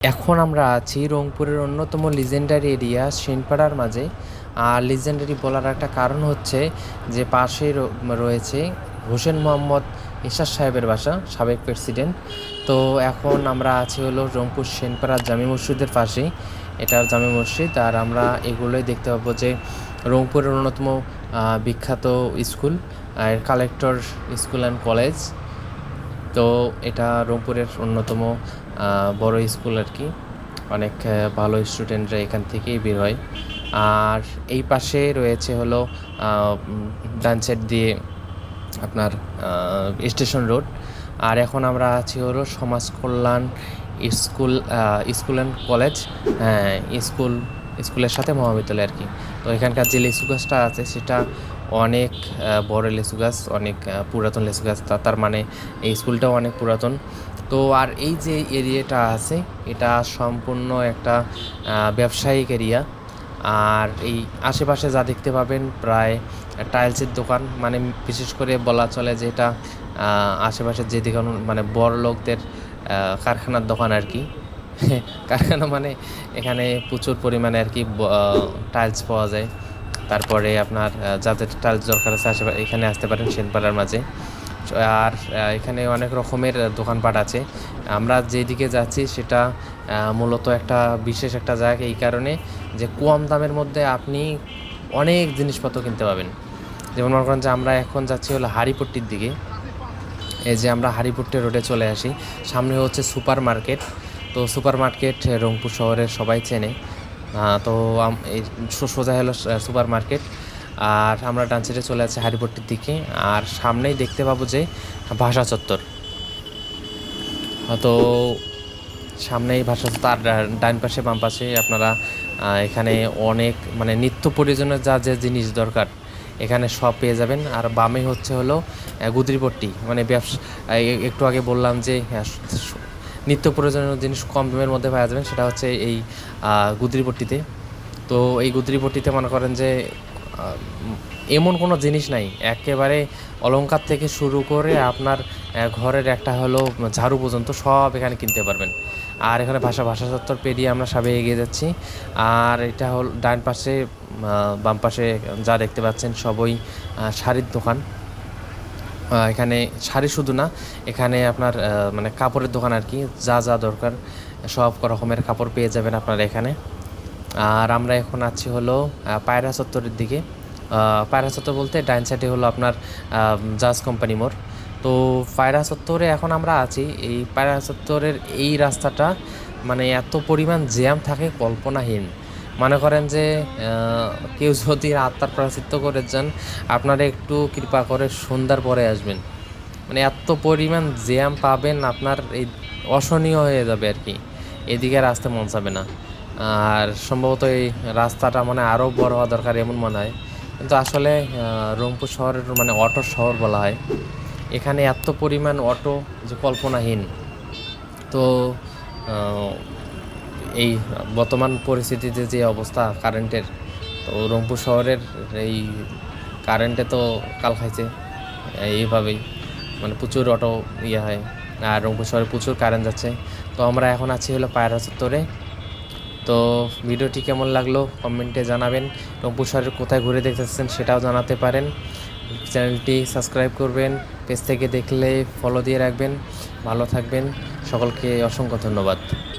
এখন আমরা আছি রংপুরের অন্যতম লিজেন্ডারি এরিয়া সেনপাড়ার মাঝে। আর লিজেন্ডারি বলার একটা কারণ হচ্ছে যে পাশেই রয়েছে হোসেন মোহাম্মদ এরশাদ সাহেবের বাসা, সাবেক প্রেসিডেন্ট। তো এখন আমরা আছি হলো রংপুর সেনপাড়ার জামি মসজিদের পাশেই। এটার জামি মসজিদ। আর আমরা এগুলোই দেখতে পাবো যে রংপুরের অন্যতম বিখ্যাত school collector school and college. তো এটা রংপুরের অন্যতম বড় স্কুল আর কি। অনেক ভালো স্টুডেন্টরা এখান থেকেই বের হয়। আর এই পাশে রয়েছে হলো ডান সাইড দিয়ে আপনার স্টেশন রোড। আর এখন আমরা আছি হলো সমাজ কল্যাণ স্কুল অ্যান্ড কলেজ, হ্যাঁ স্কুলের সাথে মহাবিদ্যালয় আর কি। তো এখানকার যে লিচু গাছটা আছে সেটা অনেক বড় লিচু গাছ, অনেক পুরাতন লিচু গাছ। তার মানে এই স্কুলটাও অনেক পুরাতন। তো আর এই যে এরিয়াটা আছে এটা সম্পূর্ণ একটা ব্যবসায়িক এরিয়া। আর এই আশেপাশে যা দেখতে পাবেন প্রায় টাইলসের দোকান, মানে বিশেষ করে বলা চলে যে এটা আশেপাশের যে দোকান মানে বড় লোকদের কারখানার দোকান আর কি। কারখানা মানে এখানে প্রচুর পরিমাণে আর কি টাইলস পাওয়া যায়। তারপরে আপনার যাদের টাইলস দরকার আছে আশেপাশে এখানে আসতে পারেন সেনপাড়ার মাঝে। আর এখানে অনেক রকমের দোকানপাট আছে। আমরা যেদিকে যাচ্ছি সেটা মূলত একটা বিশেষ একটা জায়গা, এই কারণে যে কম দামের মধ্যে আপনি অনেক জিনিসপত্র কিনতে পাবেন। যেমন মনে করেন যে আমরা এখন যাচ্ছি হলো হাড়িপট্টির দিকে। এই যে আমরা হাড়িপট্টি রোডে চলে আসি, সামনে হচ্ছে সুপার মার্কেট। তো সুপার মার্কেট রংপুর শহরের সবাই চেনে। তো এই সোজা হলো সুপার মার্কেট। আর আমরা ডান সাইডে চলে যাচ্ছি হাড়িপট্টির দিকে। আর সামনেই দেখতে পাবো যে ভাষা চত্বর। তো সামনেই ভাষা চত্বর। আর ডান পাশে বাম পাশে আপনারা এখানে অনেক মানে নিত্য প্রয়োজনীয় যা যে জিনিস দরকার এখানে সব পেয়ে যাবেন। আর বামে হচ্ছে হলো গুদরিপট্টি, মানে ব্যবসা। একটু আগে বললাম যে নিত্য প্রয়োজনীয় জিনিস কম দামের মধ্যে পাওয়া যাবেন, সেটা হচ্ছে এই গুদরিপট্টিতে। তো এই গুদরিপট্টিতে মনে করেন যে এমন কোনো জিনিস নাই, একেবারে অলংকার থেকে শুরু করে আপনার ঘরের একটা হলো ঝাড়ু পর্যন্ত সব এখানে কিনতে পারবেন। আর এখানে ভাষা চত্বর পেরিয়ে আমরা সবাই এগিয়ে যাচ্ছি। আর এটা হল ডান পাশে বাম পাশে যা দেখতে পাচ্ছেন সবই শাড়ির দোকান। এখানে শাড়ি শুধু না, এখানে আপনার মানে কাপড়ের দোকান আর কি। যা যা দরকার সব রকমের কাপড় পেয়ে যাবেন আপনারা এখানে। আর আমরা এখন আছি হলো পায়রা চত্বরের দিকে। পায়রা চত্বর বলতে ডাইন সাইডে হলো আপনার জাজ কোম্পানি মোড়। তো পায়রা চত্বরে এখন আমরা আছি। এই পায়রা চত্বরের এই রাস্তাটা মানে এত পরিমাণ জ্যাম থাকে কল্পনাহীন। মনে করেন যে কেউ যদি আত্মার প্রায়শ্চিত্ত করে যান, আপনারা একটু কৃপা করে সন্ধ্যার পরে আসবেন। মানে এত পরিমাণ জ্যাম পাবেন, আপনার এই অসহনীয় হয়ে যাবে আর কি। এদিকে আর আসতে মন চাবে না। আর সম্ভবত এই রাস্তাটা মানে আরও বড় হওয়া দরকার এমন মনে হয়। কিন্তু আসলে রংপুর শহরের মানে অটো শহর বলা হয়। এখানে এত পরিমাণ অটো যে কল্পনাহীন। তো এই বর্তমান পরিস্থিতিতে যে অবস্থা কারেন্টের, তো রংপুর শহরের এই কারেন্টে তো কাল খাইছে এইভাবেই, মানে প্রচুর অটো হয়। আর রংপুর শহরে প্রচুর কারেন্ট যাচ্ছে। তো আমরা এখন আছি হলো পায়রা চত্বরে। তো ভিডিওটি কেমন লাগলো কমেন্টে জানাবেন। রংপুর শহরের কোথায় ঘুরে দেখতেছেন সেটাও জানাতে পারেন। চ্যানেলটি সাবস্ক্রাইব করবেন, পেজ থেকে দেখলে ফলো দিয়ে রাখবেন। ভালো থাকবেন, সকলকে অসংখ্য ধন্যবাদ।